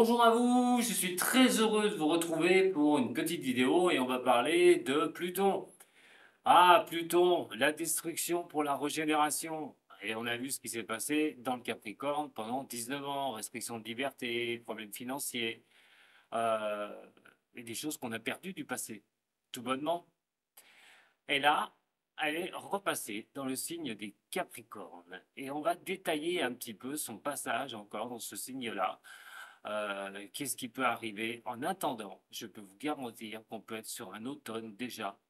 Bonjour à vous, je suis très heureux de vous retrouver pour une petite vidéo et on va parler de Pluton. Ah, Pluton, la destruction pour la régénération. Et on a vu ce qui s'est passé dans le Capricorne pendant 19 ans, restriction de liberté, problèmes financiers, euh, et des choses qu'on a perdues du passé, tout bonnement. Et là, elle est repassée dans le signe des Capricornes. Et on va détailler un petit peu son passage encore dans ce signe-là. Qu'est-ce qui peut arriver en attendant? Je peux vous garantir qu'on peut être sur un automne déjà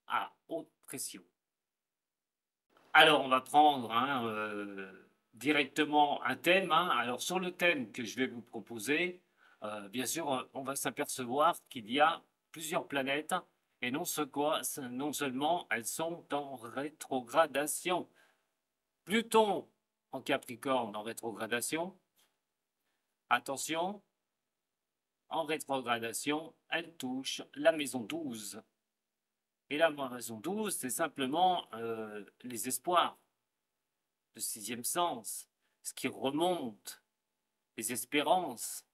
à haute pression. Alors, on va prendre directement un thème. Alors, sur le thème que je vais vous proposer, bien sûr, on va s'apercevoir qu'il y a plusieurs planètes et non seulement elles sont en rétrogradation. Pluton en Capricorne en rétrogradation. Attention, en rétrogradation, elle touche la maison 12. Et la maison 12, c'est simplement les espoirs, le sixième sens, ce qui remonte, les espérances,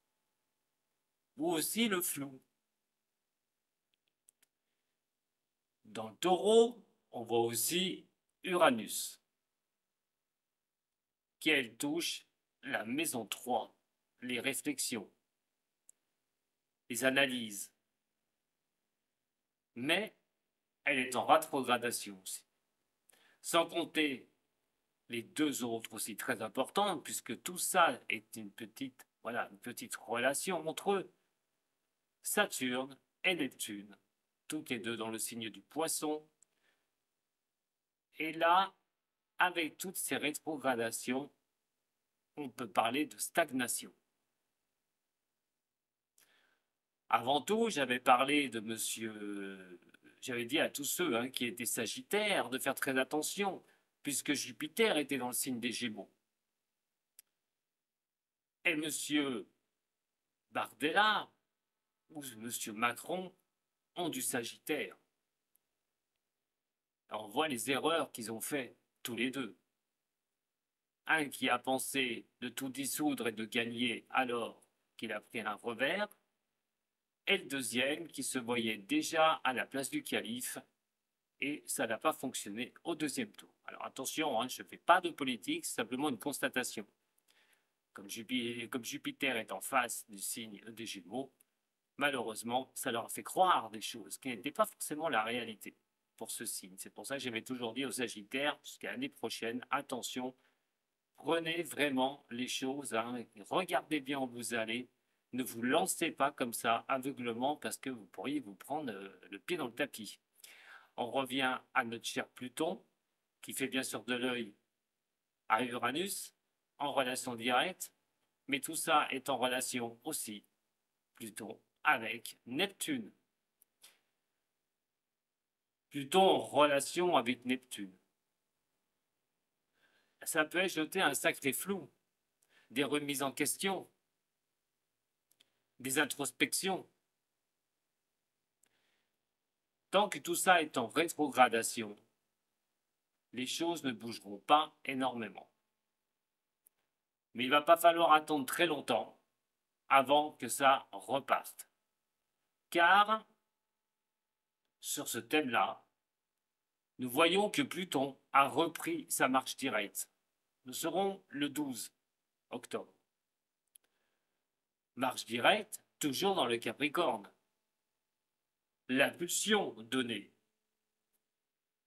ou aussi le flou. Dans le taureau, on voit aussi Uranus, qui elle touche la maison 3, les réflexions, les analyses. Mais elle est en rétrogradation aussi. Sans compter les deux autres aussi très importantes, puisque tout ça est une petite relation entre eux. Saturne et Neptune, toutes les deux dans le signe du Poisson. Et là, avec toutes ces rétrogradations, on peut parler de stagnation. Avant tout, j'avais parlé de monsieur, j'avais dit à tous ceux qui étaient Sagittaires de faire très attention, puisque Jupiter était dans le signe des Gémeaux. Et monsieur Bardella ou monsieur Macron ont du Sagittaire. Alors on voit les erreurs qu'ils ont fait tous les deux. Un qui a pensé de tout dissoudre et de gagner alors qu'il a pris un revers, et le deuxième qui se voyait déjà à la place du calife, et ça n'a pas fonctionné au deuxième tour. Alors attention, je ne fais pas de politique, c'est simplement une constatation. Comme Jupiter est en face du signe des Gémeaux, malheureusement, ça leur a fait croire des choses qui n'étaient pas forcément la réalité pour ce signe. C'est pour ça que j'avais toujours dit aux Sagittaires, jusqu'à l'année prochaine, attention, prenez vraiment les choses, regardez bien où vous allez, ne vous lancez pas comme ça aveuglement parce que vous pourriez vous prendre le pied dans le tapis. On revient à notre cher Pluton, qui fait bien sûr de l'œil à Uranus, en relation directe, mais tout ça est en relation aussi, Pluton, avec Neptune. Pluton en relation avec Neptune. Ça peut jeter un sacré flou, des remises en question, des introspections. Tant que tout ça est en rétrogradation, les choses ne bougeront pas énormément. Mais il ne va pas falloir attendre très longtemps avant que ça reparte. Car, sur ce thème-là, nous voyons que Pluton a repris sa marche directe. Nous serons le 12 octobre. Marche directe, toujours dans le Capricorne. L'impulsion donnée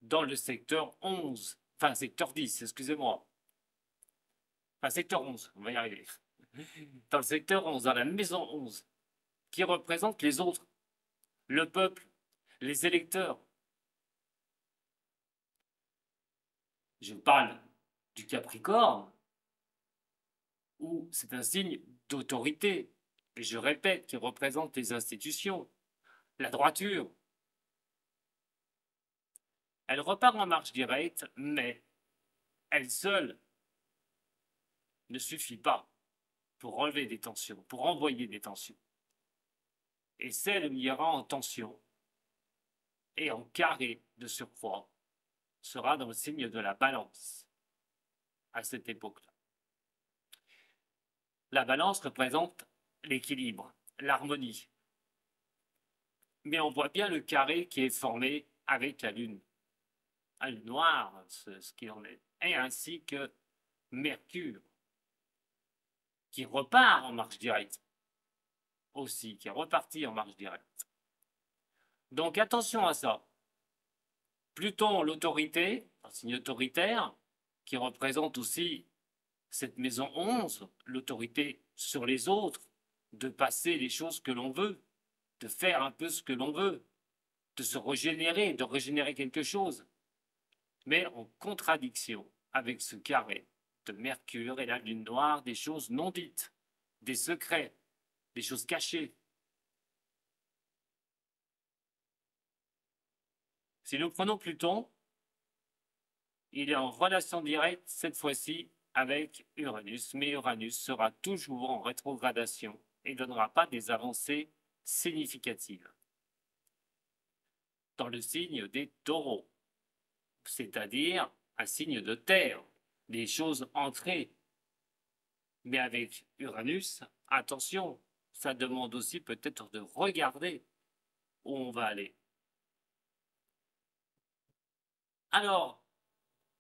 dans le secteur 11, enfin secteur 10, excusez-moi. Enfin secteur 11, on va y arriver. Dans le secteur 11, dans la maison 11, qui représente les autres, le peuple, les électeurs. Je parle du Capricorne, où c'est un signe d'autorité, et je répète, qui représente les institutions, la droiture. Elle repart en marche directe, mais elle seule ne suffit pas pour relever des tensions, pour envoyer des tensions. Et celle où il y aura en tension et en carré de surcroît sera dans le signe de la balance à cette époque-là. La balance représente l'équilibre, l'harmonie. Mais on voit bien le carré qui est formé avec la Lune. La Lune noire, ce qu'il en est. Et ainsi que Mercure, qui repart en marche directe aussi, qui est reparti en marche directe. Donc attention à ça. Pluton, l'autorité, un signe autoritaire, qui représente aussi cette maison 11, l'autorité sur les autres, de passer les choses que l'on veut, de faire un peu ce que l'on veut, de se régénérer, de régénérer quelque chose, mais en contradiction avec ce carré de Mercure et la Lune noire, des choses non dites, des secrets, des choses cachées. Si nous prenons Pluton, il est en relation directe cette fois-ci avec Uranus, mais Uranus sera toujours en rétrogradation et ne donnera pas des avancées significatives dans le signe des taureaux, c'est-à-dire un signe de terre, des choses ancrées. Mais avec Uranus, attention, ça demande aussi peut-être de regarder où on va aller. Alors,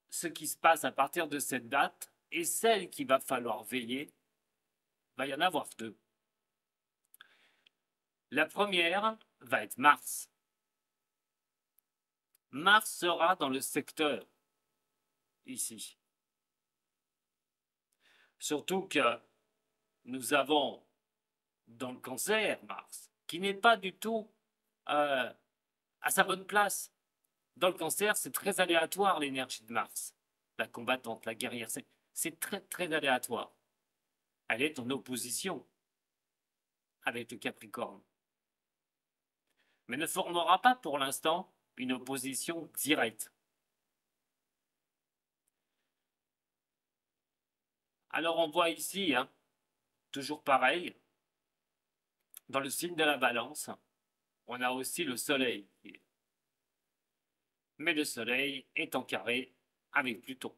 ce qui se passe à partir de cette date et celle qu'il va falloir veiller, va y en avoir deux. La première va être Mars. Mars sera dans le secteur, ici. Surtout que nous avons dans le Cancer Mars, qui n'est pas du tout à sa bonne place. Dans le Cancer, c'est très aléatoire l'énergie de Mars. La combattante, la guerrière, c'est très très aléatoire. Elle est en opposition avec le Capricorne, mais ne formera pas pour l'instant une opposition directe. Alors on voit ici, hein, toujours pareil, dans le signe de la Balance, on a aussi le Soleil. Mais le Soleil est en carré avec Pluton.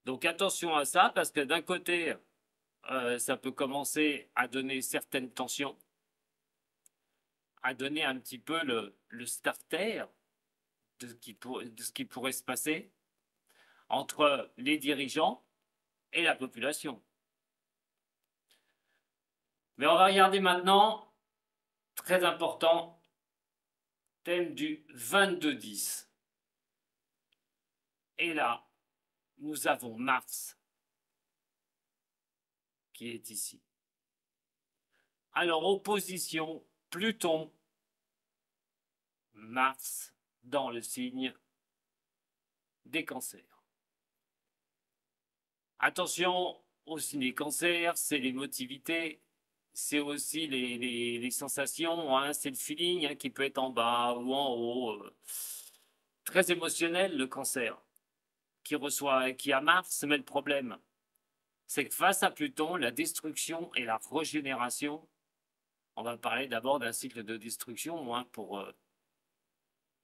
Donc attention à ça, parce que d'un côté, ça peut commencer à donner certaines tensions, à donner un petit peu le starter de ce qui pourrait se passer entre les dirigeants et la population. Mais on va regarder maintenant, très important, thème du 22-10. Et là, nous avons Mars qui est ici. Alors, opposition, Pluton, Mars dans le signe des cancers. Attention, au signe des cancers, c'est l'émotivité, c'est aussi les sensations, hein, c'est le feeling hein, qui peut être en bas ou en haut. Très émotionnel le cancer, qui a Mars, mais le problème, c'est que face à Pluton, la destruction et la régénération, on va parler d'abord d'un cycle de destruction hein, pour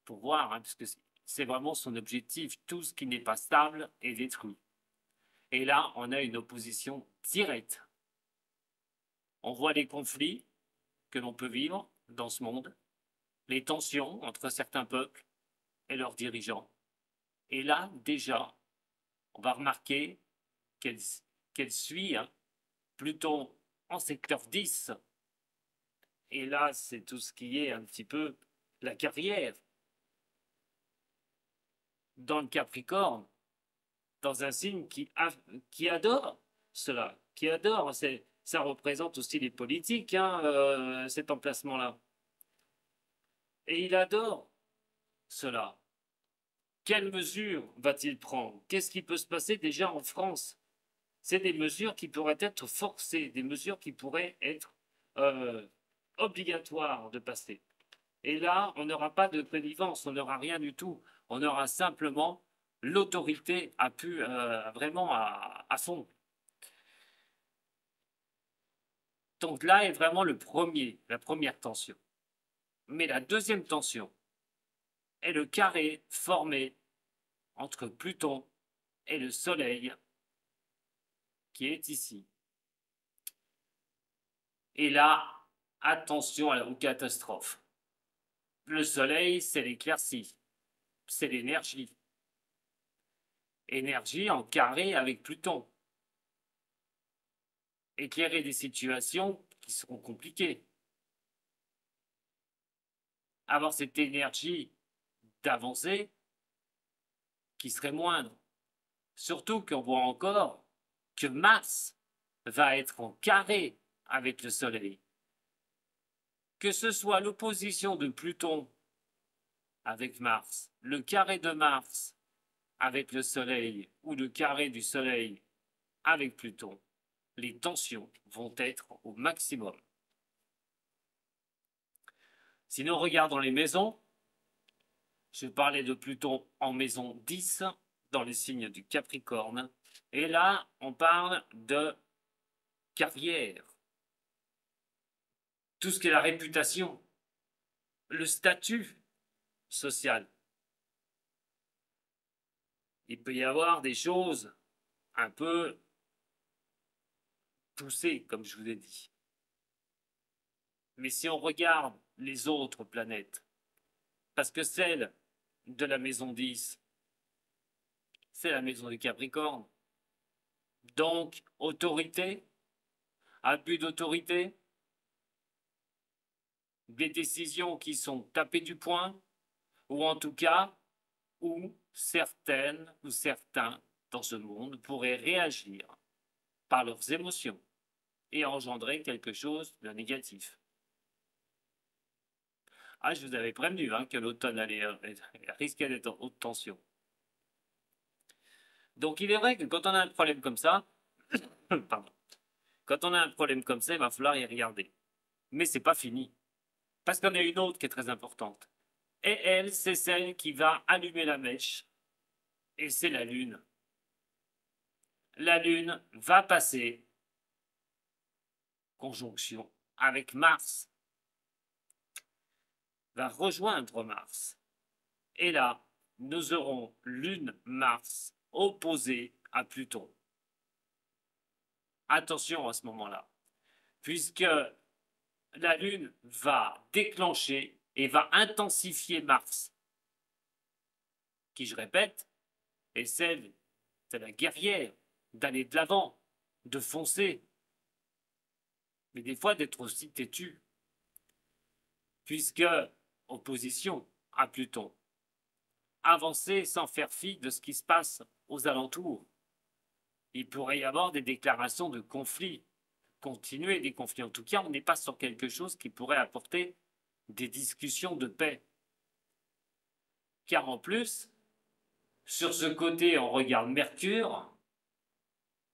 voir, hein, puisque c'est vraiment son objectif, tout ce qui n'est pas stable est détruit. Et là, on a une opposition directe. On voit les conflits que l'on peut vivre dans ce monde, les tensions entre certains peuples et leurs dirigeants. Et là, déjà, on va remarquer qu'elle suit hein, Pluton en secteur 10. Et là, c'est tout ce qui est un petit peu la carrière. Dans le Capricorne, dans un signe qui adore cela, qui adore. Ça représente aussi les politiques, hein, cet emplacement-là. Et il adore cela. Quelles mesures va-t-il prendre? Qu'est-ce qui peut se passer déjà en France? C'est des mesures qui pourraient être forcées, des mesures qui pourraient être obligatoires de passer. Et là, on n'aura pas de connivence, on n'aura rien du tout. On aura simplement l'autorité vraiment à fond. Donc là est vraiment la première tension. Mais la deuxième tension est le carré formé entre Pluton et le Soleil qui est ici. Et là, attention aux catastrophes. Le soleil, c'est l'éclaircie, c'est l'énergie. Énergie en carré avec Pluton. Éclairer des situations qui seront compliquées. Avoir cette énergie d'avancer qui serait moindre. Surtout qu'on voit encore que Mars va être en carré avec le Soleil. Que ce soit l'opposition de Pluton avec Mars, le carré de Mars avec le Soleil ou le carré du Soleil avec Pluton, les tensions vont être au maximum. Sinon, regardons les maisons. Je parlais de Pluton en maison 10 dans le signe du Capricorne. Et là, on parle de carrière. Tout ce qui est la réputation, le statut social. Il peut y avoir des choses un peu poussées, comme je vous ai dit. Mais si on regarde les autres planètes, parce que celle de la maison 10, c'est la maison du Capricorne. Donc, autorité, abus d'autorité, des décisions qui sont tapées du poing, ou en tout cas, où certaines ou certains dans ce monde pourraient réagir par leurs émotions et engendrer quelque chose de négatif. Ah, je vous avais prévenu que l'automne risquait d'être en haute tension. Donc il est vrai que quand on a un problème comme ça, pardon, quand on a un problème comme ça, il va falloir y regarder. Mais c'est pas fini. Parce qu'on a une autre qui est très importante. Et elle, c'est celle qui va allumer la mèche. Et c'est la Lune. La Lune va passer conjonction avec Mars, va rejoindre Mars. Et là, nous aurons Lune-Mars opposée à Pluton. Attention à ce moment-là, puisque la Lune va déclencher et va intensifier Mars, qui, je répète, est celle de la guerrière, d'aller de l'avant, de foncer, mais des fois d'être aussi têtu, puisque opposition à Pluton, avancer sans faire fi de ce qui se passe aux alentours. Il pourrait y avoir des déclarations de conflits, continuer des conflits. En tout cas, on n'est pas sur quelque chose qui pourrait apporter des discussions de paix. Car en plus, sur ce côté, on regarde Mercure.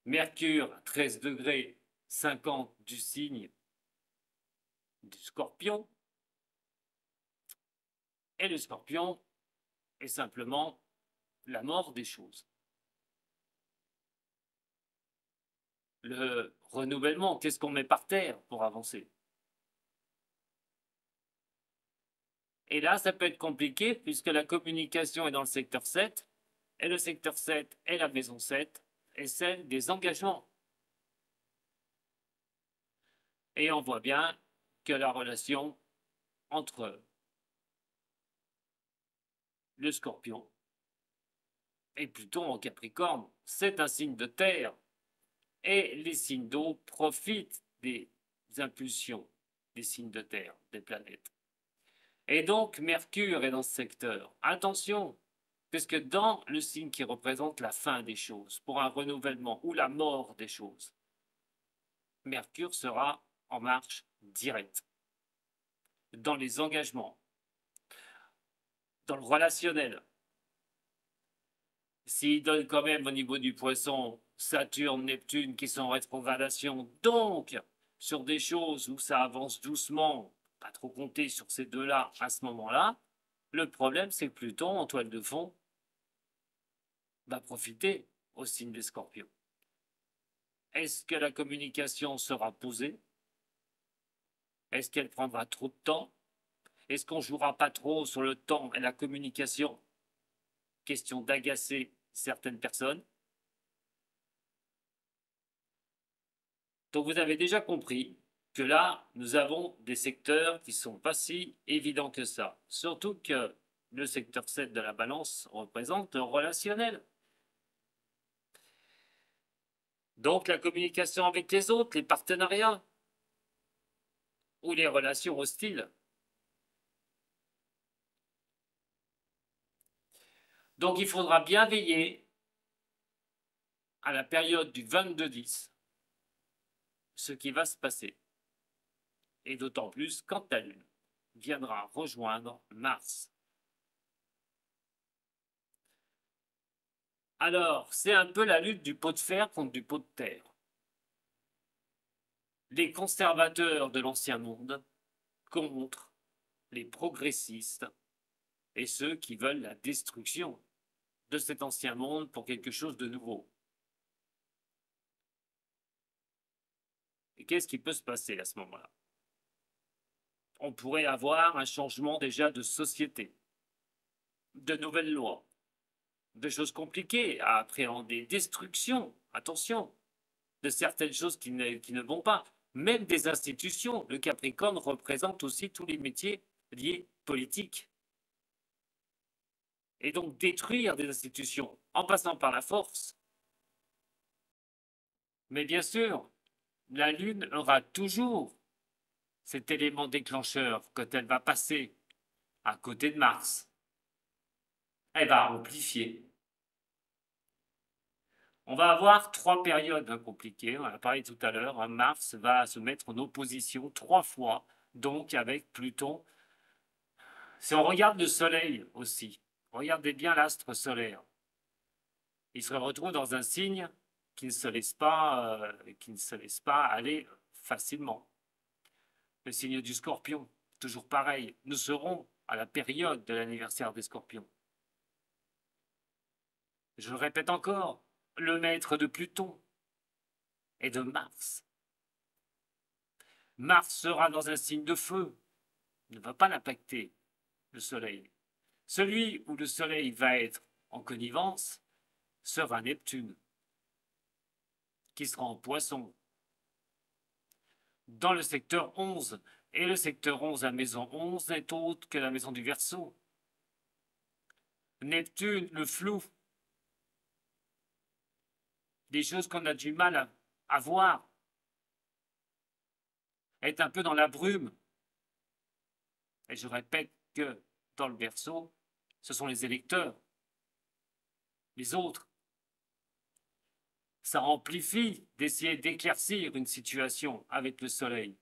Mercure, 13 degrés 50 du signe du Scorpion. Et le Scorpion est simplement la mort des choses. Le renouvellement, qu'est-ce qu'on met par terre pour avancer? Et là, ça peut être compliqué puisque la communication est dans le secteur 7, et le secteur 7 est la maison 7, et celle des engagements. Et on voit bien que la relation entre le Scorpion et Pluton en Capricorne, c'est un signe de terre. Et les signes d'eau profitent des impulsions des signes de terre, des planètes. Et donc, Mercure est dans ce secteur. Attention, puisque dans le signe qui représente la fin des choses, pour un renouvellement ou la mort des choses, Mercure sera en marche directe. Dans les engagements, dans le relationnel. S'il donne quand même au niveau du poisson Saturne, Neptune qui sont en rétrogradation, donc sur des choses où ça avance doucement, pas trop compter sur ces deux-là à ce moment-là, le problème c'est que Pluton en toile de fond va profiter au signe des Scorpions. Est-ce que la communication sera posée? Est-ce qu'elle prendra trop de temps? Est-ce qu'on jouera pas trop sur le temps et la communication? Question d'agacer certaines personnes. Donc vous avez déjà compris que là, nous avons des secteurs qui ne sont pas si évidents que ça. Surtout que le secteur 7 de la balance représente le relationnel. Donc la communication avec les autres, les partenariats ou les relations hostiles. Donc il faudra bien veiller à la période du 22-10 ce qui va se passer. Et d'autant plus quand la Lune viendra rejoindre Mars. Alors, c'est un peu la lutte du pot de fer contre du pot de terre. Les conservateurs de l'ancien monde contre les progressistes et ceux qui veulent la destruction de cet ancien monde pour quelque chose de nouveau. Et qu'est-ce qui peut se passer à ce moment-là? On pourrait avoir un changement déjà de société, de nouvelles lois, de choses compliquées à appréhender, destruction, attention, de certaines choses qui ne vont pas, même des institutions. Le Capricorne représente aussi tous les métiers liés politiques. Et donc détruire des institutions en passant par la force. Mais bien sûr, la Lune aura toujours cet élément déclencheur quand elle va passer à côté de Mars. Elle va amplifier. On va avoir 3 périodes compliquées. On a parlé tout à l'heure. Mars va se mettre en opposition 3 fois, donc avec Pluton. Si on regarde le Soleil aussi, regardez bien l'astre solaire. Il se retrouve dans un signe qui ne se laisse pas aller facilement. Le signe du Scorpion, toujours pareil. Nous serons à la période de l'anniversaire des Scorpions. Je le répète encore, le maître de Pluton et de Mars. Mars sera dans un signe de feu, ne va pas l'impacter, le Soleil. Celui où le Soleil va être en connivence sera Neptune, qui sera en Poisson, dans le secteur 11. Et le secteur 11, la maison 11, n'est autre que la maison du Verseau. Neptune, le flou, des choses qu'on a du mal à voir, est un peu dans la brume. Et je répète que dans le Verseau, ce sont les électeurs, les autres. Ça amplifie d'essayer d'éclaircir une situation avec le Soleil.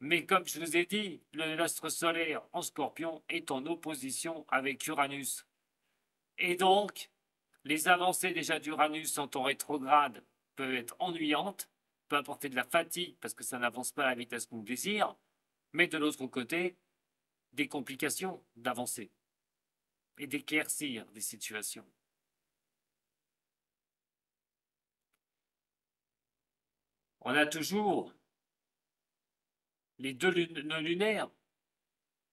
Mais comme je vous ai dit, l'astre solaire en Scorpion est en opposition avec Uranus. Et donc, les avancées déjà d'Uranus en rétrograde peuvent être ennuyantes, peuvent apporter de la fatigue parce que ça n'avance pas à la vitesse qu'on désire, mais de l'autre côté, des complications d'avancer et d'éclaircir des situations. On a toujours les deux nœuds lunaires.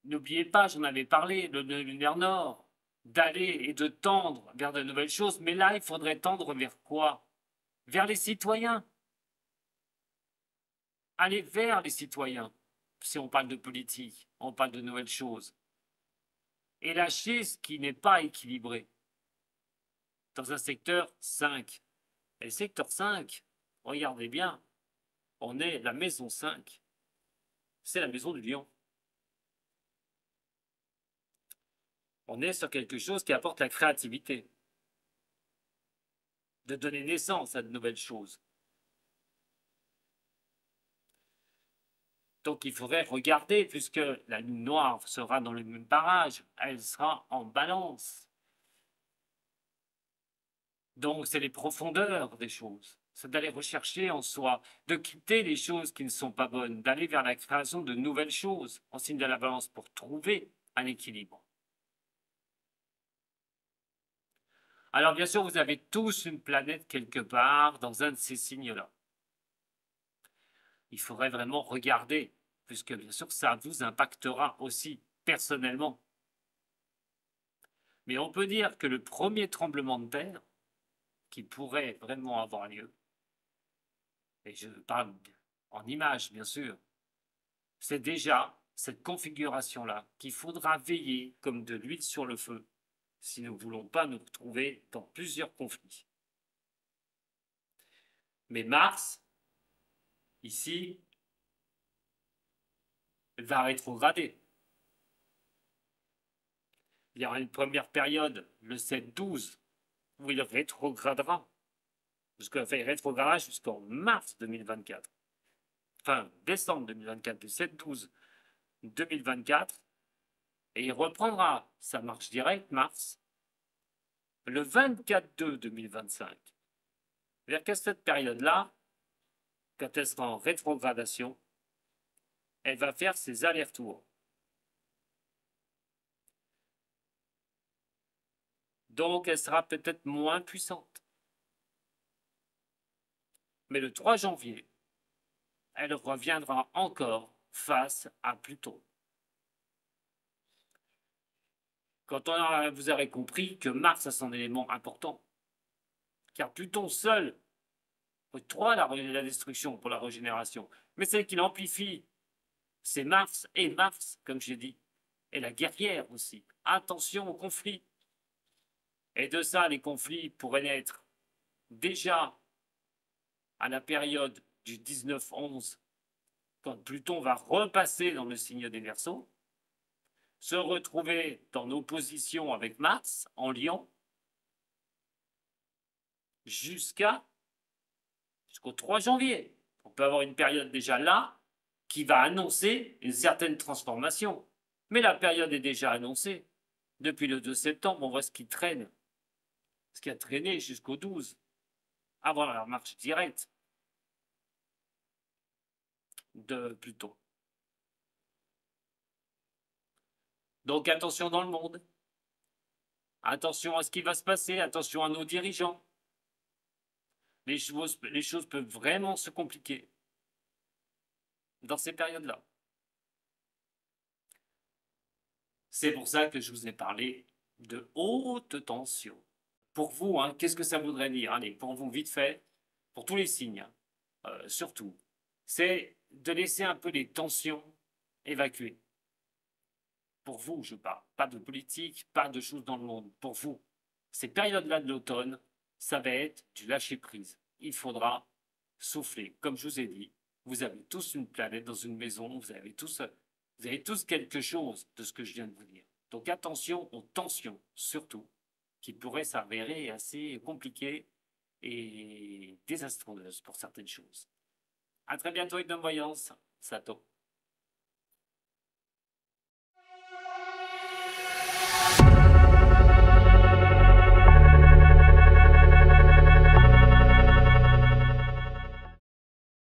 N'oubliez pas, j'en avais parlé, le nœud lunaire nord, d'aller et de tendre vers de nouvelles choses, mais là, il faudrait tendre vers quoi? Vers les citoyens. Aller vers les citoyens, si on parle de politique, on parle de nouvelles choses. Et lâcher ce qui n'est pas équilibré dans un secteur 5. Et le secteur 5, regardez bien, on est la maison 5. C'est la maison du lion. On est sur quelque chose qui apporte la créativité, de donner naissance à de nouvelles choses. Donc il faudrait regarder, puisque la lune noire sera dans le même parage, elle sera en balance. Donc c'est les profondeurs des choses, c'est d'aller rechercher en soi, de quitter les choses qui ne sont pas bonnes, d'aller vers la création de nouvelles choses en signe de la balance pour trouver un équilibre. Alors bien sûr, vous avez tous une planète quelque part dans un de ces signes-là. Il faudrait vraiment regarder, puisque bien sûr ça vous impactera aussi personnellement. Mais on peut dire que le premier tremblement de terre qui pourrait vraiment avoir lieu et je parle en images bien sûr, c'est déjà cette configuration-là qu'il faudra veiller comme de l'huile sur le feu si nous ne voulons pas nous retrouver dans plusieurs conflits. Mais Mars, ici, va rétrograder. Il y aura une première période, le 7-12, où il rétrogradera. Il rétrogradera jusqu'en mars 2024. Enfin, décembre 2024, du 7-12 2024. Et il reprendra sa marche directe, mars, le 24-2 2025. C'est-à-dire qu'à cette période-là, quand elle sera en rétrogradation, elle va faire ses allers-retours. Donc, elle sera peut-être moins puissante. Mais le 3 janvier, elle reviendra encore face à Pluton. Quand vous aurez compris que Mars a son élément important, car Pluton seul octroie la destruction pour la régénération, mais celle qui l'amplifie, c'est Mars, et Mars, comme j'ai dit, et la guerrière aussi. Attention aux conflits. Et de ça, les conflits pourraient naître déjà à la période du 19-11, quand Pluton va repasser dans le signe des Verseaux, se retrouver en opposition avec Mars en Lion, jusqu'au 3 janvier. On peut avoir une période déjà là qui va annoncer une certaine transformation. Mais la période est déjà annoncée. Depuis le 2 septembre, on voit ce qui traîne, ce qui a traîné jusqu'au 12, avant la marche directe de Pluton. Donc attention dans le monde. Attention à ce qui va se passer, attention à nos dirigeants. Les choses peuvent vraiment se compliquer dans ces périodes-là. C'est pour ça que je vous ai parlé de haute tension. Pour vous, hein, qu'est-ce que ça voudrait dire? Allez, pour vous, vite fait, pour tous les signes, surtout, c'est de laisser un peu les tensions évacuer. Pour vous, je parle. Pas de politique, pas de choses dans le monde. Pour vous, ces périodes-là de l'automne, ça va être du lâcher-prise. Il faudra souffler. Comme je vous ai dit, vous avez tous une planète dans une maison, vous avez tous quelque chose de ce que je viens de vous dire. Donc attention aux tensions, surtout, qui pourraient s'avérer assez compliquées et désastreuses pour certaines choses. À très bientôt avec Voyance, Sato.